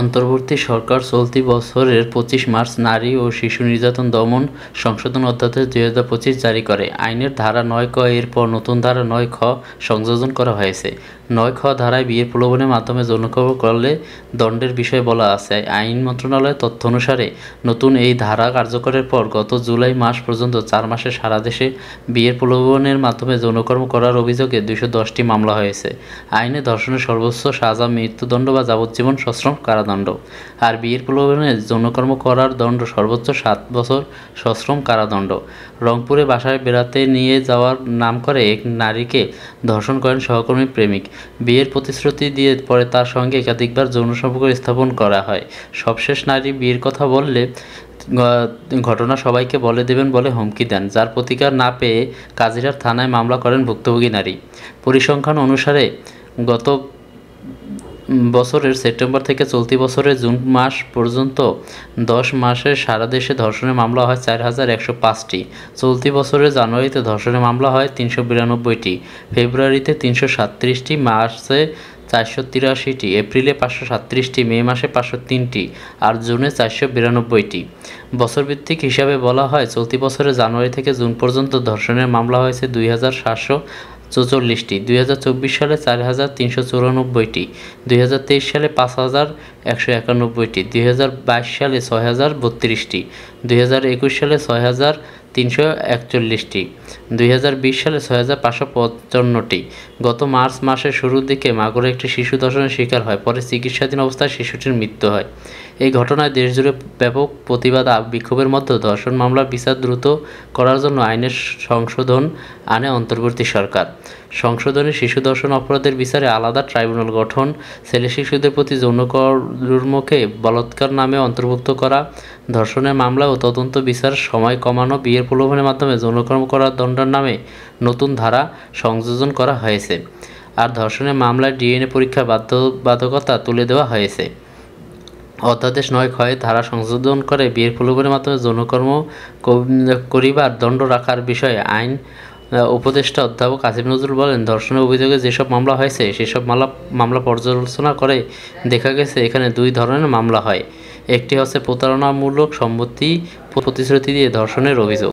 অন্তর্বর্তী সরকার চলতি বছরের ২৫ মার্চ নারী ও শিশু নির্যাতন দমন সংশোধন অধ্যাদেশ ২০২৫ জারি করে। আইনের ধারা ৯ ক এর পর নতুন ধারা ৯ খ সংযোজন করা হয়েছে। ৯ খ ধারায় বিয়ের প্রলোভনের মাধ্যমে যৌনকর্ম করলে দণ্ডের বিষয়ে বলা আছে। আইন মন্ত্রণালয়ের তথ্য অনুসারে নতুন এই ধারা কার্যকরের পর গত জুলাই মাস পর্যন্ত ৪ মাসে সারা দেশে বিয়ের প্রলোভনের মাধ্যমে যৌনকর্ম করার অভিযোগে ২১০টি মামলা হয়েছে। আইনে ধর্ষণের সর্বোচ্চ সাজা মৃত্যুদণ্ড বা যাবজ্জীবন সশ্রম কারাদণ্ড, আর বিয়ের প্রলোভনে যৌনকর্ম করার দণ্ড সর্বোচ্চ ৭ বছর সশ্রম কারাদণ্ড। রংপুরে বাসায় বেড়াতে নিয়ে যাওয়ার নাম করে এক নারীকে ধর্ষণ করেন সহকর্মী প্রেমিক। বিয়ের প্রতিশ্রুতি দিয়ে পরে তার সঙ্গে একাধিকবার যৌন সম্পর্ক স্থাপন করা হয়। সবশেষ নারী বিয়ের কথা বললে ঘটনা সবাইকে বলে দেবেন বলে হুমকি দেন, যার প্রতিকার না পেয়ে কাজিরহাট থানায় মামলা করেন ভুক্তভোগী নারী। পরিসংখ্যান অনুসারে গত বছরের সেপ্টেম্বর থেকে চলতি বছরের জুন মাস পর্যন্ত 10 মাসে সারা দেশে ধর্ষণের মামলা হয় ৪,১০৫টি। চলতি বছরের জানুয়ারিতে ধর্ষণের মামলা হয় ৩৯২টি, ফেব্রুয়ারিতে ৩৩৭টি, মার্চে ৪৮৩টি, এপ্রিলে ৫৩৭টি, মে মাসে ৫০৩টি আর জুনে ৪৯২টি। বছরভিত্তিক হিসাবে বলা হয়, চলতি বছরের জানুয়ারি থেকে জুন পর্যন্ত ধর্ষণের মামলা হয়েছে ২,৭৪৪টি, ২০২৪ সালে ৪,৩৯৪টি, ২০২৩ সালে ৫,১৯১টি, ২০২২ সালে ৬,০৩২টি, ২০২১ সালে ৬,৩৪১টি, ২০২০ সালে ৬,৫৫৫টি। গত মার্চ মাসের শুরুর দিকে মাগুরায় একটি শিশু ধর্ষণের শিকার হয়, পরে চিকিৎসাধীন অবস্থায় শিশুটির মৃত্যু হয়। এই ঘটনায় দেশজুড়ে ব্যাপক প্রতিবাদ বিক্ষোভের মধ্যে ধর্ষণ মামলার বিচার দ্রুত করার জন্য আইনের সংশোধন আনে অন্তর্বর্তী সরকার। সংশোধনে শিশু ধর্ষণ অপরাধের বিচারে আলাদা ট্রাইব্যুনাল গঠন, ছেলে শিশুদের প্রতি যৌনকর্মকে বলাৎকার নামে অন্তর্ভুক্ত করা, ধর্ষণের মামলা ও তদন্ত বিচার সময় কমানো, বিয়ের প্রলোভনের মাধ্যমে যৌনকর্ম করার দণ্ডের নামে নতুন ধারা সংযোজন করা হয়েছে। আর ধর্ষণের মামলায় ডিএনএ পরীক্ষার বাধ্যবাধকতা তুলে দেওয়া হয়েছে। অধ্যাদেশ ৯ খ ধারা সংশোধন করে বিয়ের প্রলোভনের মাধ্যমে যৌনকর্ম করিবার দণ্ড রাখার বিষয়ে আইন উপদেষ্টা অধ্যাপক আসিফ নজরুল বলেন, ধর্ষণের অভিযোগে যেসব মামলা হয়েছে সেসব মামলা পর্যালোচনা করে দেখা গেছে এখানে দুই ধরনের মামলা হয়। একটি হচ্ছে প্রতারণামূলক সম্পত্তি প্রতিশ্রুতি দিয়ে ধর্ষণের অভিযোগ।